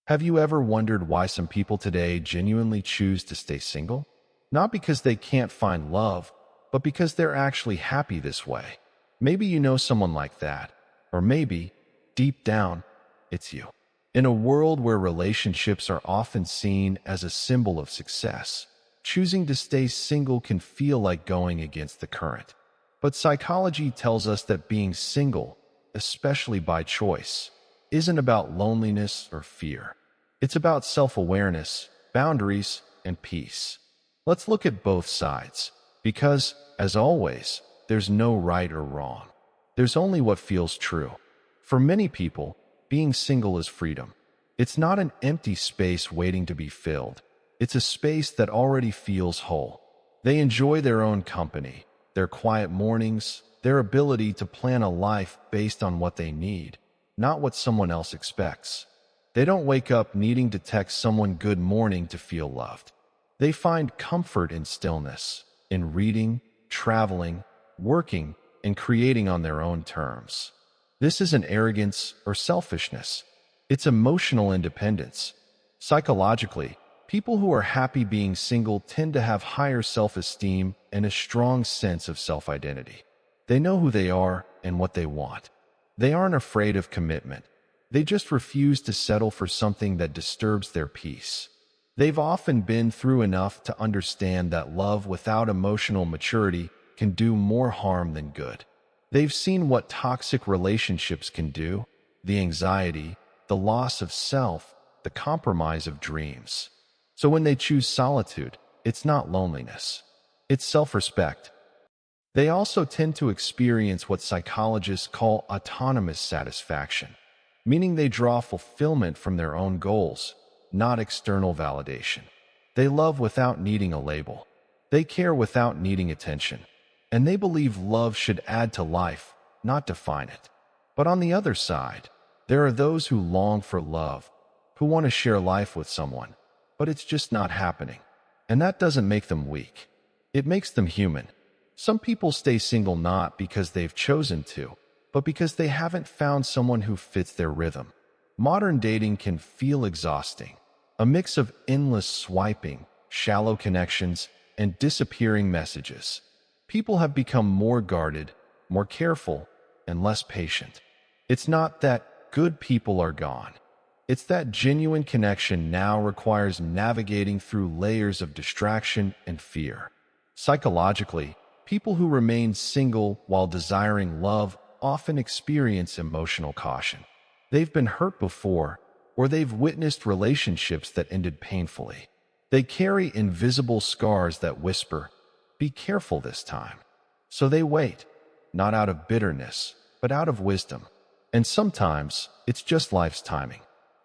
Have you ever wondered why some people today genuinely choose to stay single? Not because they can't find love, but because they're actually happy this way. Maybe you know someone like that, or maybe, deep down, it's you. In a world where relationships are often seen as a symbol of success, choosing to stay single can feel like going against the current. But psychology tells us that being single, especially by choice, isn't about loneliness or fear. It's about self-awareness, boundaries, and peace. Let's look at both sides, because, as always, there's no right or wrong. There's only what feels true. For many people, being single is freedom. It's not an empty space waiting to be filled. It's a space that already feels whole. They enjoy their own company, their quiet mornings, their ability to plan a life based on what they need, not what someone else expects. They don't wake up needing to text someone good morning to feel loved. They find comfort in stillness, in reading, traveling, working, and creating on their own terms. This isn't arrogance or selfishness. It's emotional independence. Psychologically, people who are happy being single tend to have higher self-esteem and a strong sense of self-identity. They know who they are and what they want. They aren't afraid of commitment. They just refuse to settle for something that disturbs their peace. They've often been through enough to understand that love without emotional maturity can do more harm than good. They've seen what toxic relationships can do, the anxiety, the loss of self, the compromise of dreams. So when they choose solitude, it's not loneliness. It's self-respect. They also tend to experience what psychologists call autonomous satisfaction, meaning they draw fulfillment from their own goals, not external validation. They love without needing a label. They care without needing attention. And they believe love should add to life, not define it. But on the other side, there are those who long for love, who want to share life with someone, but it's just not happening. And that doesn't make them weak. It makes them human. Some people stay single not because they've chosen to, but because they haven't found someone who fits their rhythm. Modern dating can feel exhausting. A mix of endless swiping, shallow connections, and disappearing messages. People have become more guarded, more careful, and less patient. It's not that good people are gone. It's that genuine connection now requires navigating through layers of distraction and fear. Psychologically, people who remain single while desiring love often experience emotional caution. They've been hurt before, or they've witnessed relationships that ended painfully. They carry invisible scars that whisper, "Be careful this time." So they wait, not out of bitterness, but out of wisdom. And sometimes it's just life's timing.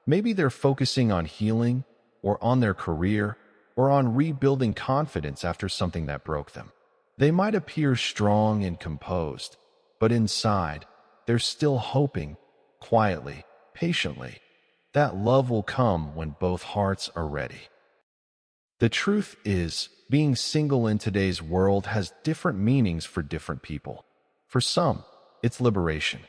Maybe they're focusing on healing, or on their career, or on rebuilding confidence after something that broke them. They might appear strong and composed, but inside, they're still hoping, quietly, patiently, that love will come when both hearts are ready. The truth is, being single in today's world has different meanings for different people. For some, it's liberation.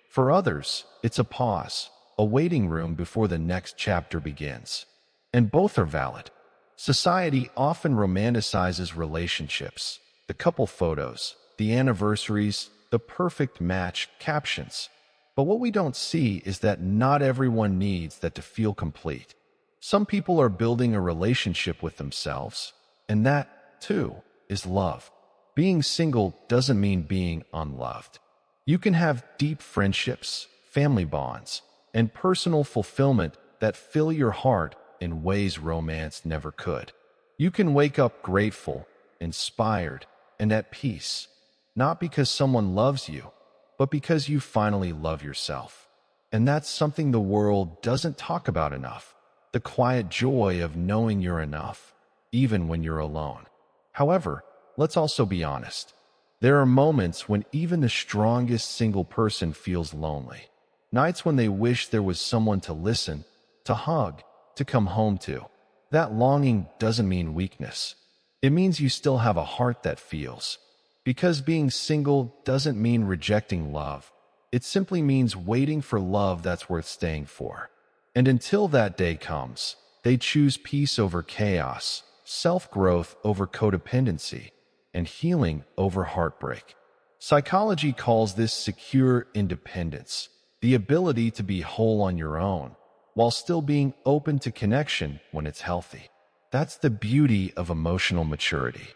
For others, it's a pause, a waiting room before the next chapter begins. And both are valid. Society often romanticizes relationships, the couple photos, the anniversaries, the perfect match captions. But what we don't see is that not everyone needs that to feel complete. Some people are building a relationship with themselves, and that, too, is love. Being single doesn't mean being unloved. You can have deep friendships, family bonds, and personal fulfillment that fill your heart in ways romance never could. You can wake up grateful, inspired, and at peace, not because someone loves you, but because you finally love yourself. And that's something the world doesn't talk about enough. The quiet joy of knowing you're enough, even when you're alone. However, let's also be honest. There are moments when even the strongest single person feels lonely. Nights when they wish there was someone to listen, to hug, to come home to. That longing doesn't mean weakness. It means you still have a heart that feels. Because being single doesn't mean rejecting love. It simply means waiting for love that's worth staying for. And until that day comes, they choose peace over chaos, self-growth over codependency, and healing over heartbreak. Psychology calls this secure independence, the ability to be whole on your own, while still being open to connection when it's healthy. That's the beauty of emotional maturity.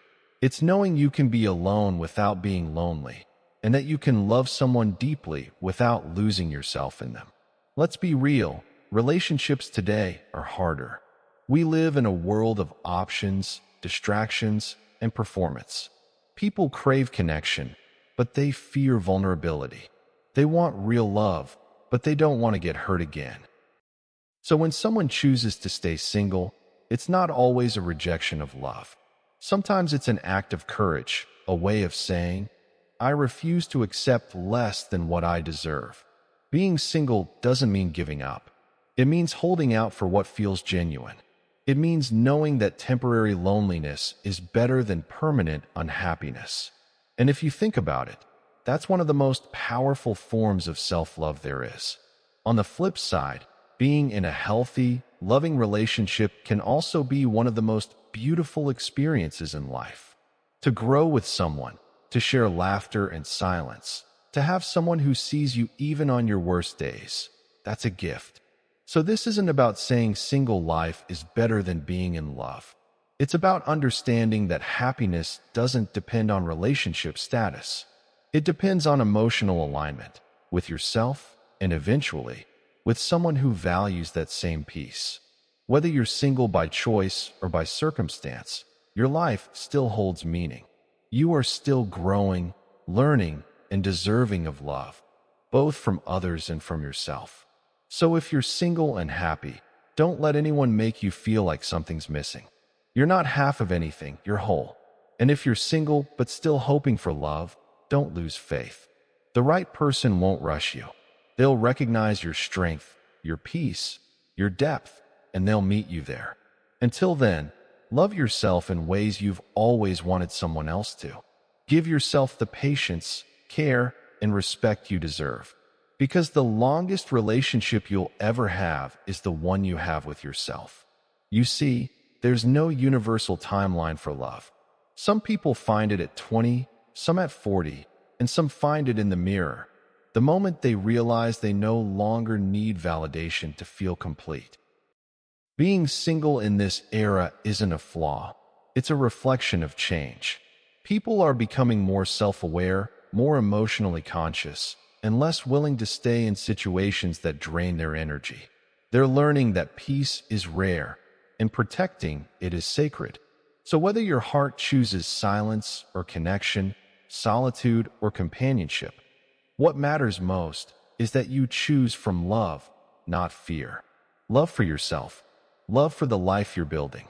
It's knowing you can be alone without being lonely, and that you can love someone deeply without losing yourself in them. Let's be real, relationships today are harder. We live in a world of options, distractions, and performance. People crave connection, but they fear vulnerability. They want real love, but they don't want to get hurt again. So when someone chooses to stay single, it's not always a rejection of love. Sometimes it's an act of courage, a way of saying, I refuse to accept less than what I deserve. Being single doesn't mean giving up. It means holding out for what feels genuine. It means knowing that temporary loneliness is better than permanent unhappiness. And if you think about it, that's one of the most powerful forms of self-love there is. On the flip side, being in a healthy, loving relationship can also be one of the most beautiful experiences in life. To grow with someone, to share laughter and silence, to have someone who sees you even on your worst days, that's a gift. So this isn't about saying single life is better than being in love. It's about understanding that happiness doesn't depend on relationship status. It depends on emotional alignment with yourself and eventually with someone who values that same peace. Whether you're single by choice or by circumstance, your life still holds meaning. You are still growing, learning, and deserving of love, both from others and from yourself. So if you're single and happy, don't let anyone make you feel like something's missing. You're not half of anything, you're whole. And if you're single but still hoping for love, don't lose faith. The right person won't rush you. They'll recognize your strength, your peace, your depth, and they'll meet you there. Until then, love yourself in ways you've always wanted someone else to. Give yourself the patience, care, and respect you deserve. Because the longest relationship you'll ever have is the one you have with yourself. You see, there's no universal timeline for love. Some people find it at 20, some at 40, and some find it in the mirror, the moment they realize they no longer need validation to feel complete. Being single in this era isn't a flaw. It's a reflection of change. People are becoming more self-aware, more emotionally conscious, and less willing to stay in situations that drain their energy. They're learning that peace is rare, and protecting it is sacred. So whether your heart chooses silence or connection, solitude or companionship, what matters most is that you choose from love, not fear. Love for yourself, love for the life you're building,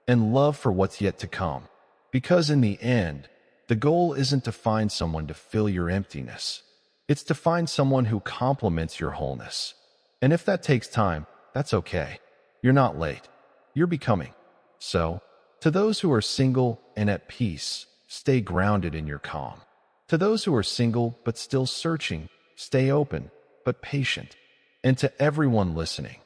and love for what's yet to come. Because in the end, the goal isn't to find someone to fill your emptiness. It's to find someone who complements your wholeness. And if that takes time, that's okay. You're not late. You're becoming. So, to those who are single and at peace, stay grounded in your calm. To those who are single but still searching, stay open but patient. And to everyone listening,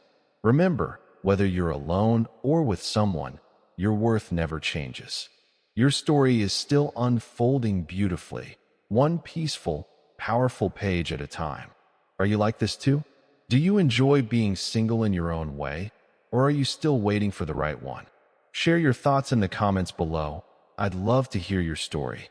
remember, whether you're alone or with someone, your worth never changes. Your story is still unfolding beautifully, one peaceful, powerful page at a time. Are you like this too? Do you enjoy being single in your own way, or are you still waiting for the right one? Share your thoughts in the comments below. I'd love to hear your story.